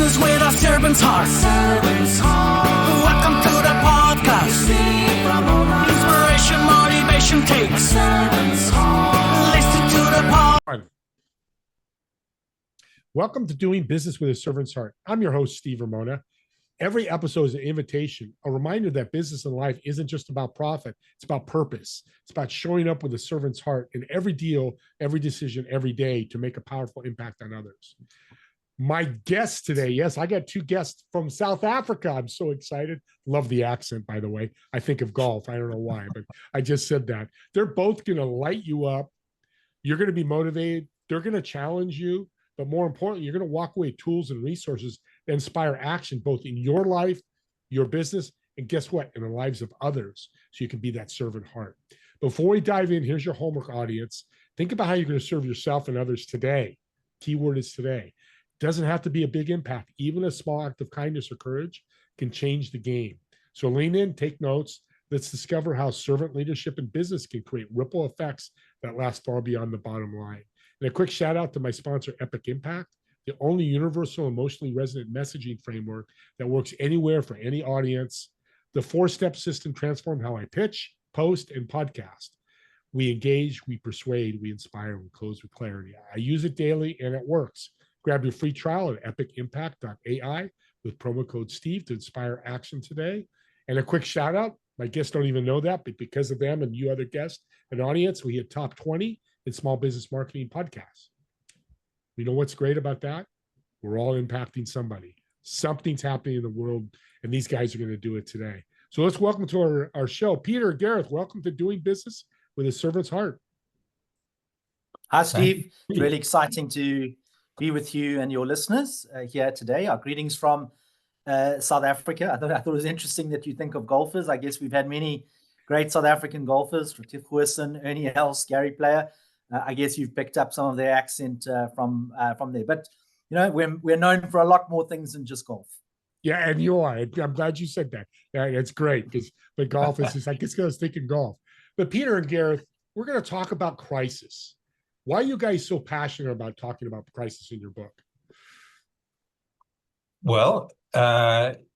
business with a servant's heart. Welcome to the podcast. Inspiration, motivation takes. Listen to the pod. Welcome to Doing Business with a Servant's Heart. I'm your host, Steve Ramona. Every episode is an invitation, a reminder that business and life isn't just about profit. It's about purpose. It's about showing up with a servant's heart in every deal, every decision, every day to make a powerful impact on others. My guest today, yes, I got two guests from South Africa. I'm so excited. Love the accent, by the way. I think of golf. I don't know why, but I just said that. They're both going to light you up. You're going to be motivated. They're going to challenge you. But more importantly, you're going to walk away with tools and resources that inspire action, both in your life, your business, and guess what? In the lives of others, so you can be that servant heart. Before we dive in, here's your homework, audience. Think about how you're going to serve yourself and others today. Keyword is today. It doesn't have to be a big impact. Even a small act of kindness or courage can change the game. So lean in, take notes. Let's discover how servant leadership in business can create ripple effects that last far beyond the bottom line. And a quick shout out to my sponsor, Epic Impact, the only universal emotionally resonant messaging framework that works anywhere for any audience. The 4-step system transformed how I pitch, post, and podcast. We engage, we persuade, we inspire, we close with clarity. I use it daily and it works. Grab your free trial at epicimpact.ai with promo code Steve to inspire action today. And a quick shout out, my guests don't even know that, but because of them and you other guests and audience, we hit top 20 in small business marketing podcasts. You know what's great about that? We're all impacting somebody. Something's happening in the world, and these guys are going to do it today. So let's welcome to our show, Peter, Gareth. Welcome to Doing Business with a Servant's Heart. Hi, Steve. It's really exciting to be with you and your listeners here today. Our greetings from South Africa. I thought it was interesting that you think of golfers. I guess we've had many great South African golfers, Retief Goosen, Ernie Els, Gary Player. I guess you've picked up some of their accent from there. But, you know, we're known for a lot more things than just golf. Yeah, and you are. I'm glad you said that. Yeah, it's great because the golf is just, I guess I was thinking golf. But Peter and Gareth, we're going to talk about crisis. Why are you guys so passionate about talking about crisis in your book? Well,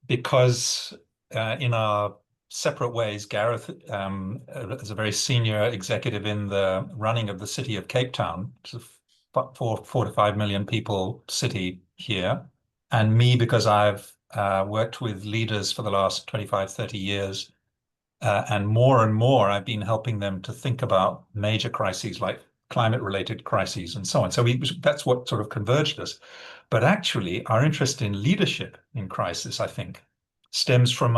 because in our separate ways, Gareth is a very senior executive in the running of the city of Cape Town, which is a 4 to 5 million people city here. And me, because I've worked with leaders for the last 25, 30 years. And more, I've been helping them to think about major crises like climate-related crises and so on. So that's what sort of converged us. But actually, our interest in leadership in crisis, I think, stems from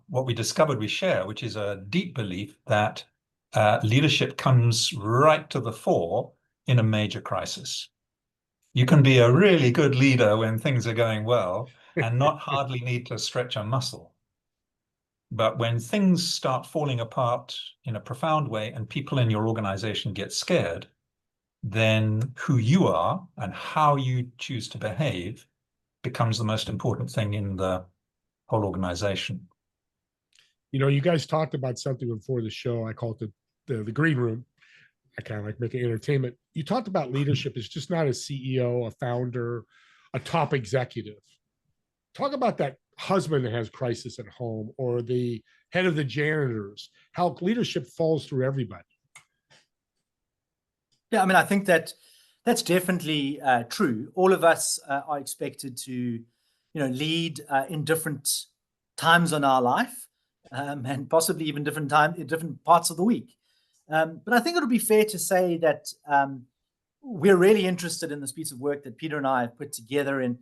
what we discovered we share, which is a deep belief that leadership comes right to the fore in a major crisis. You can be a really good leader when things are going well and not hardly need to stretch a muscle. But when things start falling apart in a profound way and people in your organization get scared, then who you are and how you choose to behave becomes the most important thing in the whole organization. You know, you guys talked about something before the show. I call it the green room. I kind of like making entertainment. You talked about leadership is just not a CEO, a founder, a top executive. Talk about that husband that has crisis at home or the head of the janitors, how leadership falls through everybody. Yeah, I mean, I think that's definitely true. All of us are expected to, lead in different times in our life and possibly even different parts of the week. But I think it would be fair to say that we're really interested in this piece of work that Peter and I have put together in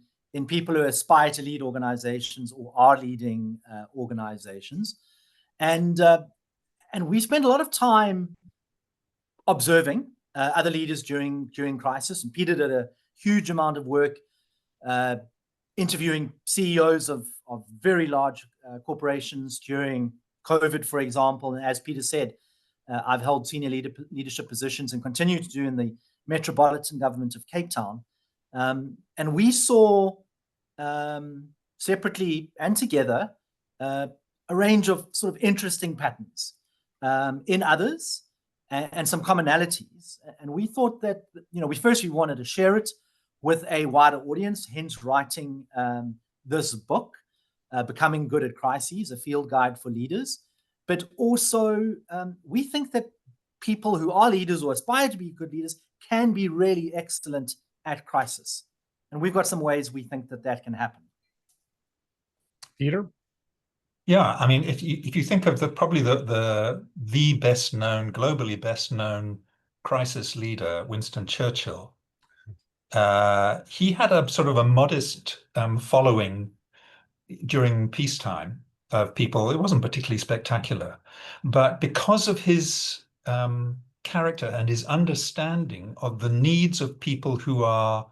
people who aspire to lead organizations or are leading organizations. And we spend a lot of time observing other leaders during crisis. And Peter did a huge amount of work interviewing CEOs of very large corporations during COVID, for example. And as Peter said, I've held senior leadership positions and continue to do in the Metropolitan Government of Cape Town. And we saw separately and together a range of sort of interesting patterns in others and some commonalities. And we thought that, we wanted to share it. with a wider audience, hence writing this book, Becoming Good at Crises, a field guide for leaders. But also, we think that people who are leaders or aspire to be good leaders can be really excellent at crisis. And we've got some ways we think that that can happen. Peter? Yeah, I mean, if you think of probably the best known, globally best known crisis leader, Winston Churchill, he had a sort of a modest following during peacetime of people. It wasn't particularly spectacular, but because of his character and his understanding of the needs of people who are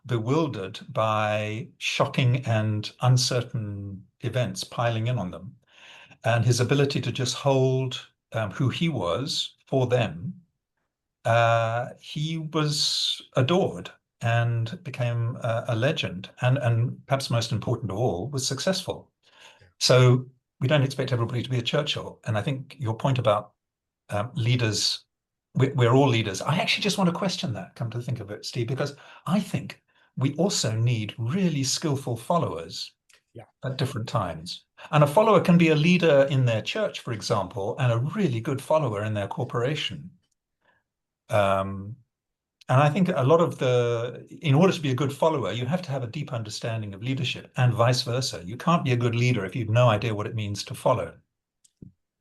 bewildered by shocking and uncertain events piling in on them, and his ability to just hold who he was for them, he was adored and became a legend, and perhaps most important of all, was successful. So we don't expect everybody to be a Churchill. And I think your point about leaders, we're all leaders. I actually just want to question that, come to think of it, Steve, because I think we also need really skillful followers at different times. And a follower can be a leader in their church, for example, and a really good follower in their corporation. And I think a lot of in order to be a good follower, you have to have a deep understanding of leadership, and vice versa. You can't be a good leader if you've no idea what it means to follow.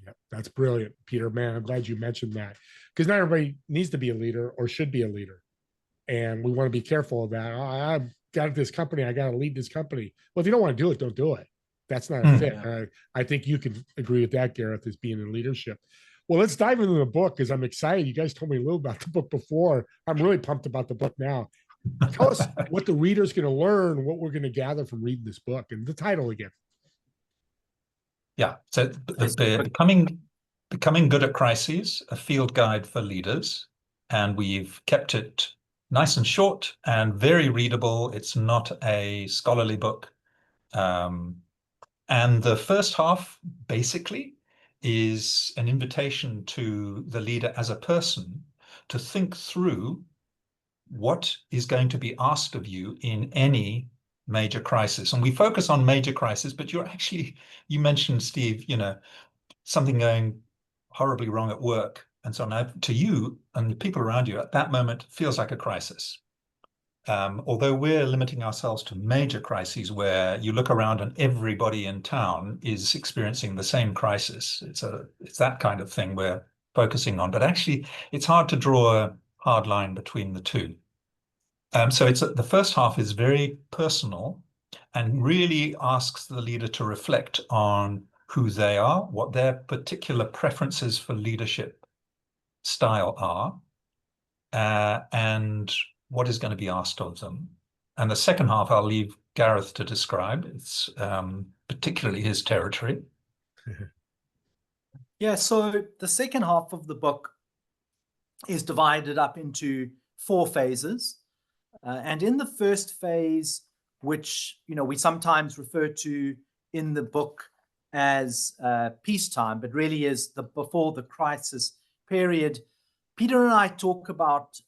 Yeah, that's brilliant, Peter. Man, I'm glad you mentioned that, because not everybody needs to be a leader or should be a leader. And we want to be careful of that. I've got this company, I got to lead this company. Well, if you don't want to do it, don't do it. That's not a fit. I think you can agree with that, Gareth, as being in leadership. Well, let's dive into the book, because I'm excited. You guys told me a little about the book before. I'm really pumped about the book now. Tell us what the reader's going to learn, what we're going to gather from reading this book, and the title again. Yeah, so becoming Good at Crises, a field guide for leaders. And we've kept it nice and short and very readable. It's not a scholarly book. And the first half, basically, is an invitation to the leader as a person to think through what is going to be asked of you in any major crisis. And we focus on major crisis, but you mentioned, Steve, something going horribly wrong at work. And so now to you and the people around you at that moment feels like a crisis. Although we're limiting ourselves to major crises where you look around and everybody in town is experiencing the same crisis. It's that kind of thing we're focusing on, but actually it's hard to draw a hard line between the two. So the first half is very personal and really asks the leader to reflect on who they are, what their particular preferences for leadership style are, and what is going to be asked of them. And the second half, I'll leave Gareth to describe. It's particularly his territory. Yeah, so the second half of the book is divided up into 4 phases. And in the first phase, which we sometimes refer to in the book as peacetime, but really is before the crisis period, Peter and I talk about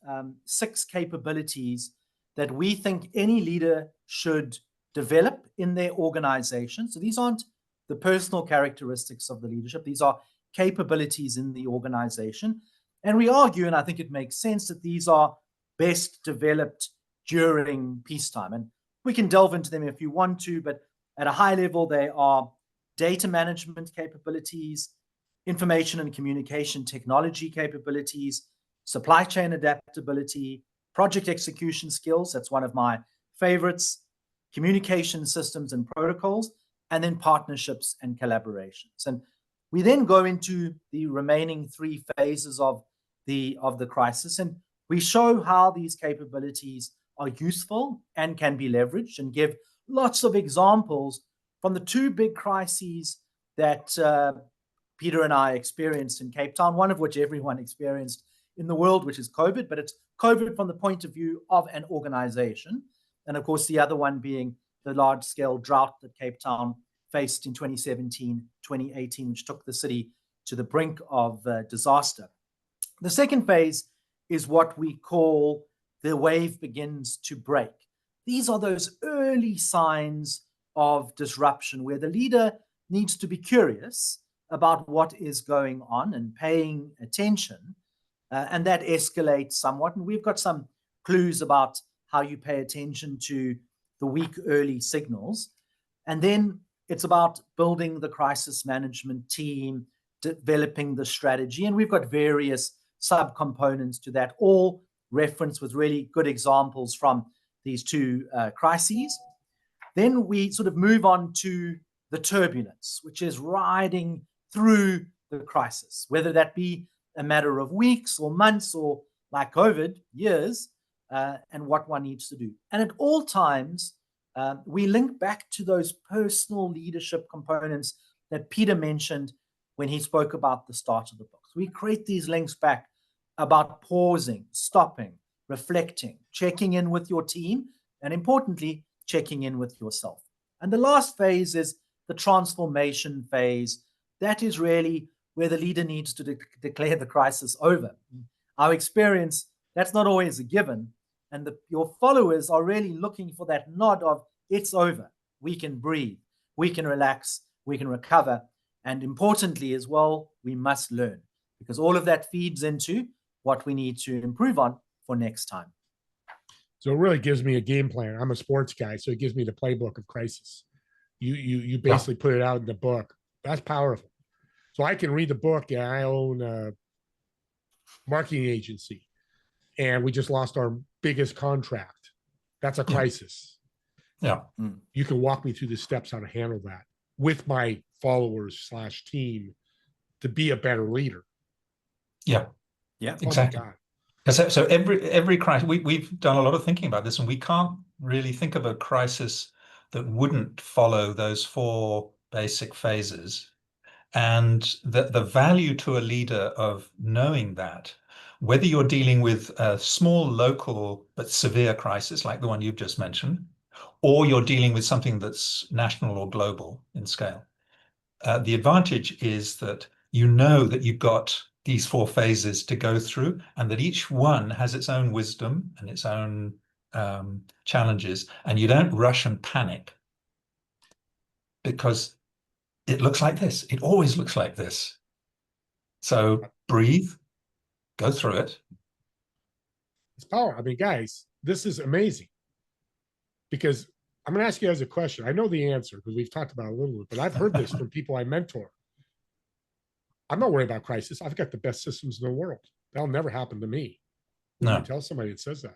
6 capabilities that we think any leader should develop in their organization. So these aren't the personal characteristics of the leadership. These are capabilities in the organization. And we argue, and I think it makes sense, that these are best developed during peacetime. And we can delve into them if you want to, but at a high level, they are data management capabilities, information and communication technology capabilities, supply chain adaptability, project execution skills, that's one of my favorites, communication systems and protocols, and then partnerships and collaborations. And we then go into the remaining 3 phases of the crisis, and we show how these capabilities are useful and can be leveraged, and give lots of examples from the 2 big crises that Peter and I experienced in Cape Town, one of which everyone experienced in the world, which is COVID, but it's COVID from the point of view of an organization. And of course, the other one being the large-scale drought that Cape Town faced in 2017, 2018, which took the city to the brink of disaster. The second phase is what we call the wave begins to break. These are those early signs of disruption where the leader needs to be curious about what is going on and paying attention. And that escalates somewhat. And we've got some clues about how you pay attention to the weak early signals. And then it's about building the crisis management team, developing the strategy. And we've got various subcomponents to that, all referenced with really good examples from these two crises. Then we sort of move on to the turbulence, which is riding through the crisis, whether that be a matter of weeks or months or, like COVID, years, and what one needs to do. And at all times, we link back to those personal leadership components that Peter mentioned when he spoke about the start of the book. We create these links back about pausing, stopping, reflecting, checking in with your team, and importantly, checking in with yourself. And the last phase is the transformation phase. That is really where the leader needs to declare the crisis over. Our experience, that's not always a given. And your followers are really looking for that nod of, it's over. We can breathe. We can relax. We can recover. And importantly as well, we must learn, because all of that feeds into what we need to improve on for next time. So it really gives me a game plan. I'm a sports guy, so it gives me the playbook of crisis. You basically put it out in the book. That's powerful. So I can read the book, and I own a marketing agency, and we just lost our biggest contract. That's a crisis. Yeah. You can walk me through the steps how to handle that with my followers / team to be a better leader. Yeah. Yeah. Exactly. Oh my God. So every crisis, we've done a lot of thinking about this, and we can't really think of a crisis that wouldn't follow those 4 basic phases. And the value to a leader of knowing that, whether you're dealing with a small local but severe crisis like the one you've just mentioned, or you're dealing with something that's national or global in scale, the advantage is that you know that you've got these 4 phases to go through, and that each one has its own wisdom and its own challenges, and you don't rush and panic because it looks like this. It always looks like this. So breathe, go through it. It's power. I mean, guys, this is amazing, because I'm going to ask you guys a question. I know the answer because we've talked about it a little bit, but I've heard this from people I mentor. I'm not worried about crisis. I've got the best systems in the world. That'll never happen to me. No. You tell somebody that says that.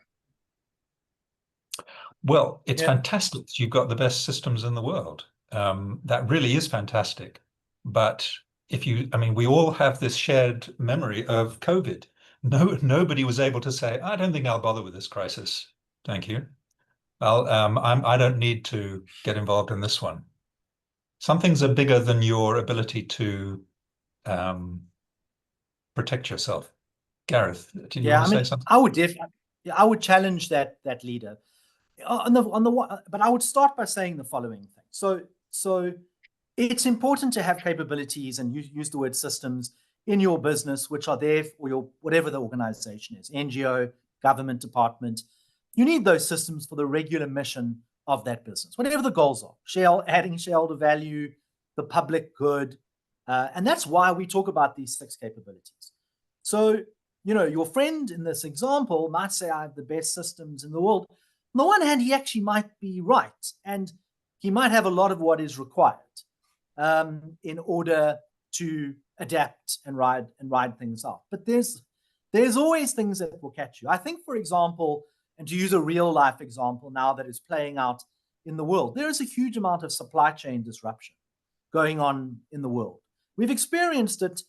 Well, it's fantastic that you've got the best systems in the world. That really is fantastic. But we all have this shared memory of COVID. Nobody was able to say, I don't think I'll bother with this crisis. Thank you. I don't need to get involved in this one. Some things are bigger than your ability to protect yourself. Gareth, did you want to say something? I would challenge that leader. But I would start by saying the following thing. So it's important to have capabilities, and use the word systems, in your business, which are there for whatever the organization is, NGO, government department. You need those systems for the regular mission of that business, whatever the goals are, adding shareholder value, the public good. And that's why we talk about these 6 capabilities. So, your friend in this example might say, I have the best systems in the world. On the one hand, he actually might be right, and he might have a lot of what is required in order to adapt and ride things out. But there's always things that will catch you. I think, for example, and to use a real life example now that is playing out in the world, there is a huge amount of supply chain disruption going on in the world. We've experienced it,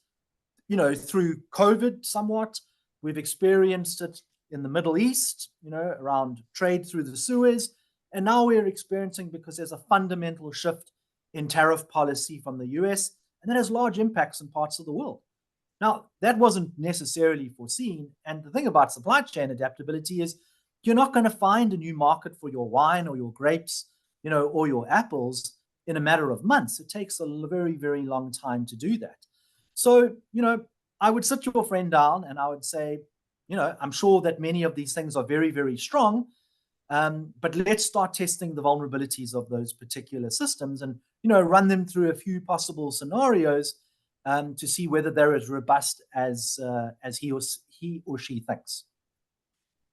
through COVID somewhat. We've experienced it in the Middle East, around trade through the Suez. And now we're experiencing, because there's a fundamental shift in tariff policy from the US, and that has large impacts in parts of the world. Now, that wasn't necessarily foreseen. And the thing about supply chain adaptability is you're not going to find a new market for your wine or your grapes, or your apples in a matter of months. It takes a very, very long time to do that. So, I would sit your friend down and I would say, I'm sure that many of these things are very, very strong. But let's start testing the vulnerabilities of those particular systems and, run them through a few possible scenarios to see whether they're as robust as he or she thinks.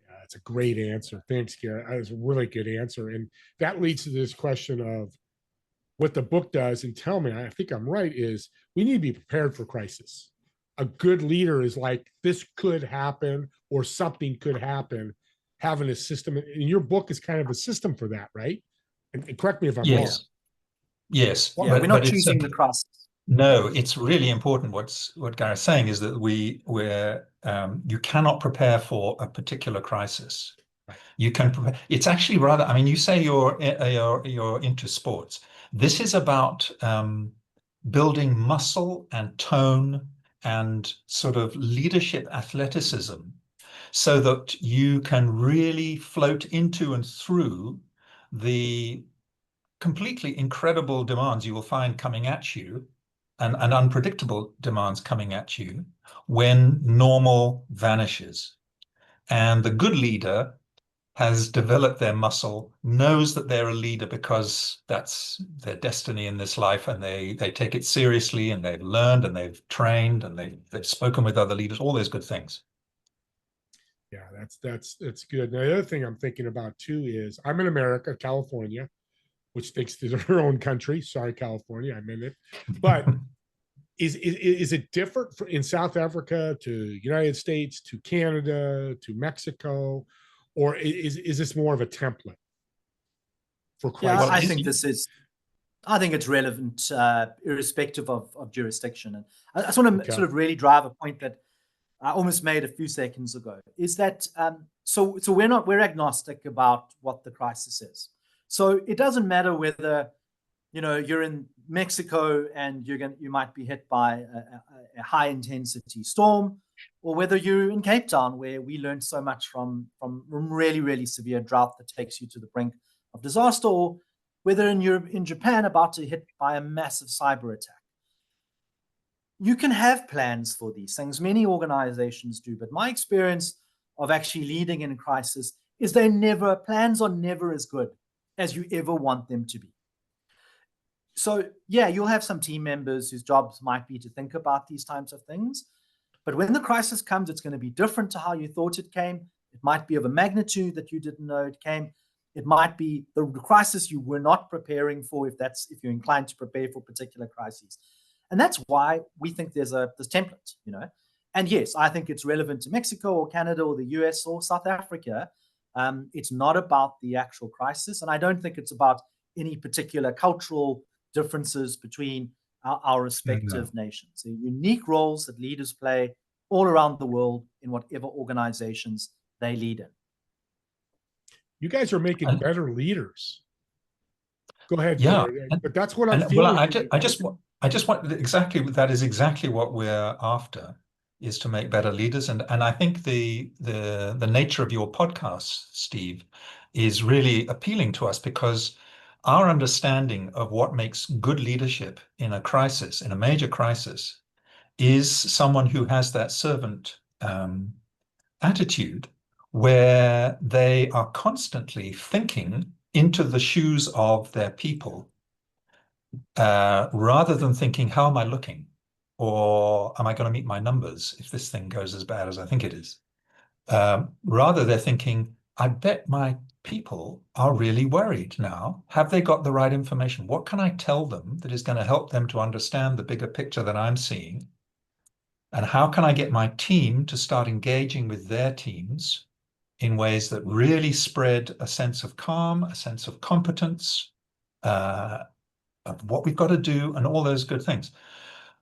Yeah, that's a great answer. Thanks, Gareth. That was a really good answer. And that leads to this question of what the book does, and tell me, I think I'm right, is we need to be prepared for crisis. A good leader is like, this could happen or something could happen, having a system. And your book is kind of a system for that, right? And correct me if I'm wrong. Yes. Yeah, we're not choosing the crisis. No, it's really important. What Gareth's saying is that you cannot prepare for a particular crisis. You can prepare. It's actually rather. I mean, you say you're into sports. This is about building muscle and tone and sort of leadership athleticism, so that you can really float into and through the completely incredible demands you will find coming at you, and unpredictable demands coming at you when normal vanishes. And the good leader has developed their muscle, knows that they're a leader because that's their destiny in this life, and they take it seriously, and they've learned and they've trained and they've spoken with other leaders, all those good things. Yeah, that's good. Now, the other thing I'm thinking about too is I'm in America, California, which thinks they're their own country. Sorry, California, I meant it. But is it different in South Africa to United States to Canada to Mexico, or is this more of a template for crisis? Yeah, I think it's relevant irrespective of jurisdiction. And I just want to sort of really drive a point that I almost made a few seconds ago, is that so we're agnostic about what the crisis is. So it doesn't matter whether you're in Mexico and you might be hit by a high intensity storm, or whether you're in Cape Town, where we learned so much from really, really severe drought that takes you to the brink of disaster, or whether you're in Japan about to hit by a massive cyber attack. You can have plans for these things. Many organizations do, but my experience of actually leading in a crisis is plans are never as good as you ever want them to be. So yeah, you'll have some team members whose jobs might be to think about these types of things, but when the crisis comes, it's going to be different to how you thought it came. It might be of a magnitude that you didn't know it came. It might be the crisis you were not preparing for, if you're inclined to prepare for particular crises. And that's why we think there's this template, And yes, I think it's relevant to Mexico or Canada or the US or South Africa. It's not about the actual crisis. And I don't think it's about any particular cultural differences between our respective nations. The unique roles that leaders play all around the world in whatever organizations they lead in. You guys are making better leaders. Go ahead. Yeah, but that's what I'm feeling. Well, I just want that is exactly what we're after, is to make better leaders. And I think the nature of your podcast, Steve, is really appealing to us, because our understanding of what makes good leadership in a crisis, in a major crisis, is someone who has that servant attitude, where they are constantly thinking into the shoes of their people, rather than thinking, how am I looking? Or am I going to meet my numbers if this thing goes as bad as I think it is? Rather, they're thinking, I bet my people are really worried now. Have they got the right information? What can I tell them that is going to help them to understand the bigger picture that I'm seeing? And how can I get my team to start engaging with their teams in ways that really spread a sense of calm, a sense of competence, of what we've got to do, and all those good things.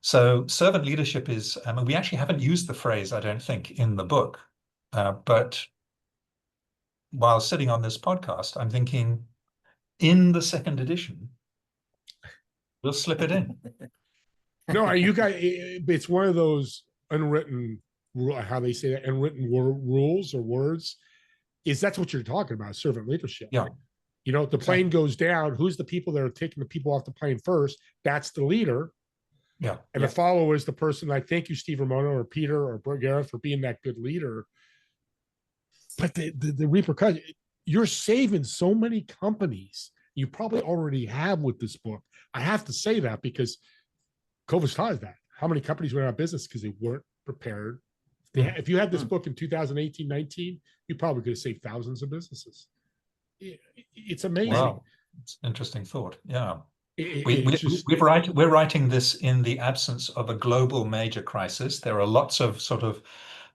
So servant leadership is, we actually haven't used the phrase, I don't think, in the book, but while sitting on this podcast, I'm thinking, in the second edition, we'll slip it in. No, you guys, it's one of those unwritten, how they say that, unwritten rules or words. That's what you're talking about, servant leadership. Yeah. The plane goes down. Who's the people that are taking the people off the plane first? That's the leader. Yeah. And the follower is the person. I thank you, Steve, Ramona, or Peter, or Gareth, for being that good leader. But the repercussion, you're saving so many companies you probably already have with this book. I have to say that because COVID's taught us that. How many companies went out of business because they weren't prepared? If you had this book in 2018, 19, you probably could have saved thousands of businesses. It's amazing. Wow. It's an interesting thought. Yeah. Just, We're writing this in the absence of a global major crisis. There are lots of sort of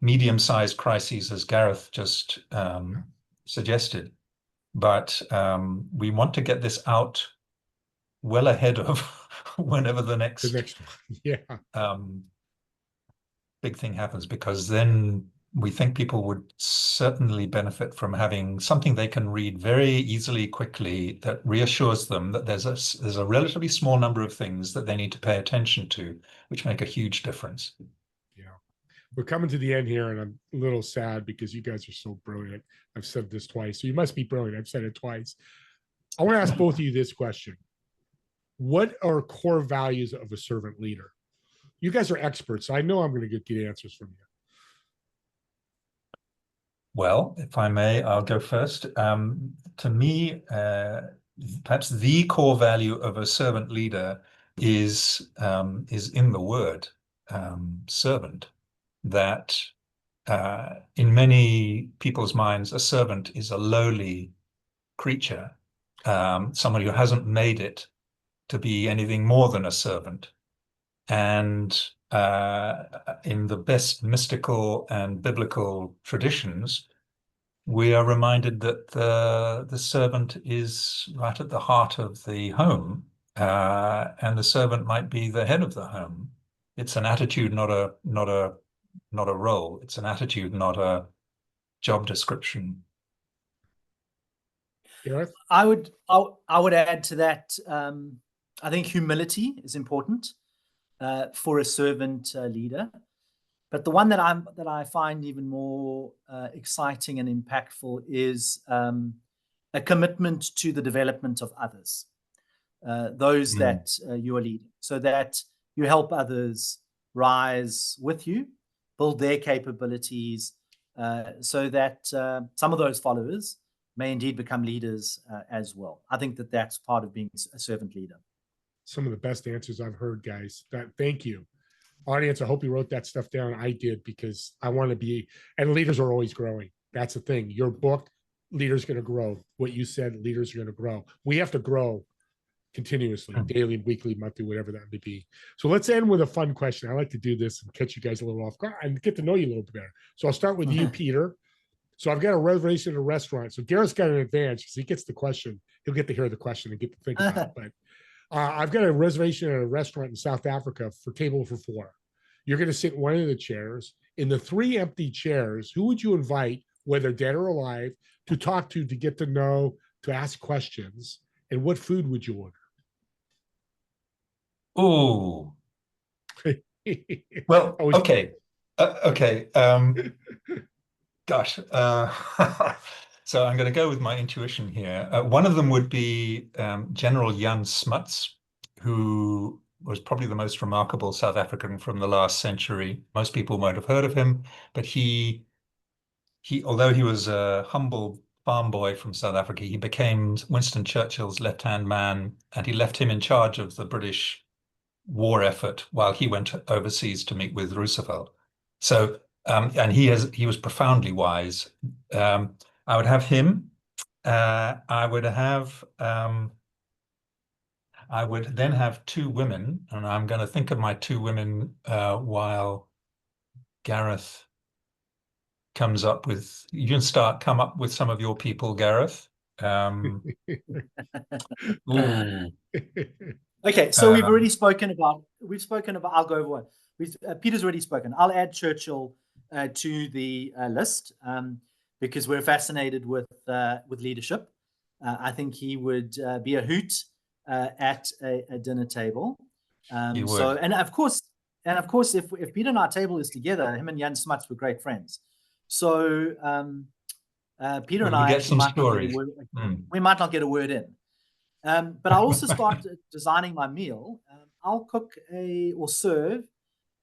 medium-sized crises, as Gareth just suggested. But we want to get this out well ahead of whenever the next one. Yeah. Big thing happens, because then we think people would certainly benefit from having something they can read very easily, quickly, that reassures them that there's a relatively small number of things that they need to pay attention to, which make a huge difference. Yeah. We're coming to the end here, and I'm a little sad because you guys are so brilliant. I've said this twice, so you must be brilliant. I've said it twice. I want to ask both of you this question. What are core values of a servant leader? You guys are experts, so I know I'm going to get answers from you. Well, if I may, I'll go first. To me, perhaps the core value of a servant leader is in the word servant. That in many people's minds, a servant is a lowly creature, someone who hasn't made it to be anything more than a servant. And in the best mystical and biblical traditions, we are reminded that the servant is right at the heart of the home, and the servant might be the head of the home. It's an attitude, not a role. It's an attitude, not a job description. Gareth? I would add to that. I think humility is important for a servant leader. But the one that I find even more exciting and impactful is a commitment to the development of others, those that you are leading, so that you help others rise with you, build their capabilities, so that some of those followers may indeed become leaders as well. I think that that's part of being a servant leader. Some of the best answers I've heard, guys. Thank you. Audience, I hope you wrote that stuff down. I did, because I want to be, and leaders are always growing. That's the thing. Your book, leaders going to grow. What you said, leaders are going to grow. We have to grow continuously, daily, weekly, monthly, whatever that may be. So let's end with a fun question. I like to do this and catch you guys a little off guard and get to know you a little bit better. So I'll start with you, Peter. So I've got a reservation at a restaurant. So Gareth's got an advantage because he gets the question. He'll get to hear the question and get to think about it. But I've got a reservation at a restaurant in South Africa for table for 4. You're going to sit in one of the chairs. In the 3 empty chairs, who would you invite, whether dead or alive, to talk to get to know, to ask questions? And what food would you order? Oh, well, okay. Okay. Gosh. So I'm going to go with my intuition here. One of them would be General Jan Smuts, who was probably the most remarkable South African from the last century. Most people won't have heard of him, but he although he was a humble farm boy from South Africa, he became Winston Churchill's left-hand man, and he left him in charge of the British war effort while he went overseas to meet with Roosevelt. So, and he was profoundly wise. I would have him. I would then have 2 women, and I'm going to think of my 2 women while Gareth comes up with. You can come up with some of your people, Gareth. Okay, so we've spoken about. I'll go over one. Peter's already spoken. I'll add Churchill to the list because we're fascinated with leadership. I think he would be a hoot at a dinner table. So, and of course, if Peter and our table is together, him and Jan Smuts were great friends. So Peter and I we might not get a word in. But I'll also start designing my meal. I'll cook or serve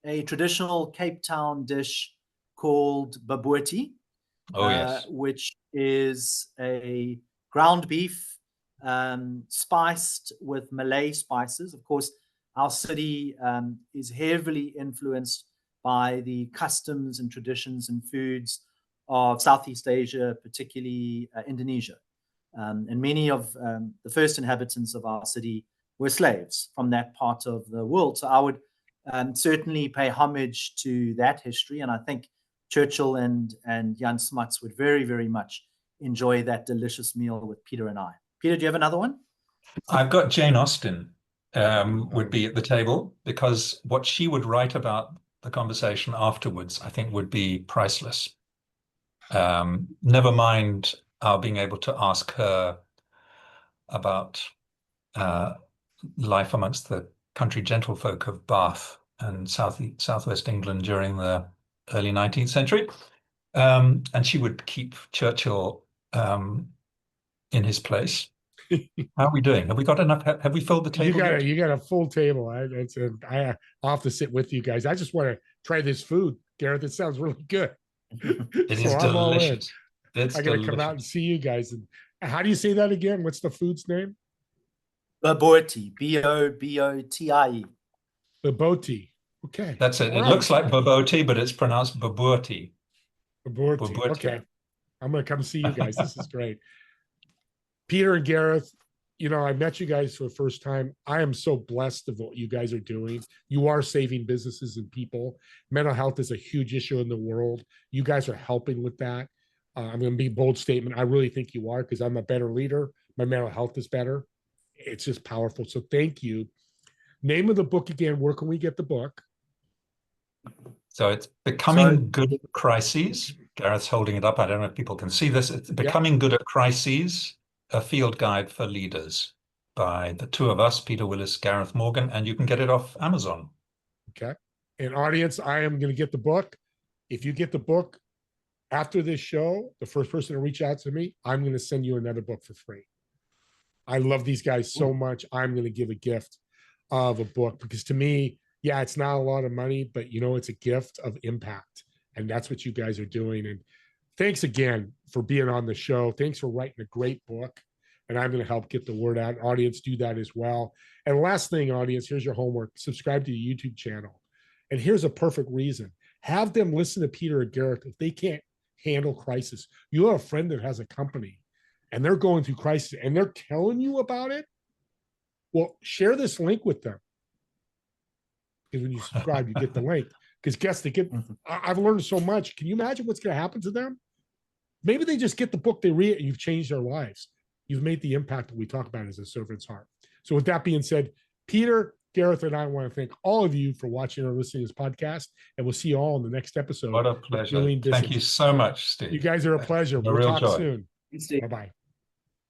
a traditional Cape Town dish called baboti, Oh, yes. which is a ground beef spiced with Malay spices. Of course, our city is heavily influenced by the customs and traditions and foods of Southeast Asia, particularly Indonesia. And many of the first inhabitants of our city were slaves from that part of the world. So I would certainly pay homage to that history. And I think Churchill and Jan Smuts would very, very much enjoy that delicious meal with Peter and I. Peter, do you have another one? I've got Jane Austen would be at the table, because what she would write about the conversation afterwards, I think, would be priceless. Never mind our being able to ask her about life amongst the country gentlefolk of Bath and southwest England during the early 19th century. And she would keep Churchill in his place. How are we doing? Have we got enough? Have we filled the table? You got a full table. I'll have to sit with you guys. I just want to try this food, Gareth. It sounds really good. It is delicious. I got to come out and see you guys. And how do you say that again? What's the food's name? Bobotie, Bobotie. Bobotie. Okay. That's it. It looks like bobotie, but it's pronounced bobotie. Bobotie. Okay. I'm going to come see you guys. This is great. Peter and Gareth, I met you guys for the first time. I am so blessed of what you guys are doing. You are saving businesses and people. Mental health is a huge issue in the world. You guys are helping with that. I'm going to be a bold statement. I really think you are, because I'm a better leader. My mental health is better. It's just powerful. So thank you. Name of the book again. Where can we get the book? So it's Becoming Good at Crises. Gareth's holding it up. I don't know if people can see this. It's Becoming Good at Crises, a field guide for leaders, by the two of us, Peter Willis, Gareth Morgan, and you can get it off Amazon. Okay. And audience, I am going to get the book. If you get the book after this show, the first person to reach out to me, I'm going to send you another book for free. I love these guys so much. I'm going to give a gift of a book, because to me, it's not a lot of money, but it's a gift of impact. And that's what you guys are doing. And thanks again for being on the show. Thanks for writing a great book. And I'm going to help get the word out. Audience, do that as well. And last thing, audience, here's your homework. Subscribe to the YouTube channel. And here's a perfect reason. Have them listen to Peter and Gareth if they can't handle crisis. You have a friend that has a company and they're going through crisis and they're telling you about it. Well, share this link with them. Because when you subscribe, you get the link. Because guess they get, I've learned so much. Can you imagine what's going to happen to them? Maybe they just get the book, they read it, and you've changed their lives. You've made the impact that we talk about as a servant's heart. So with that being said, Peter, Gareth, and I want to thank all of you for watching or listening to this podcast. And we'll see you all in the next episode. What a pleasure. Thank you so much, Steve. You guys are a pleasure. We'll talk soon. Steve. Bye-bye.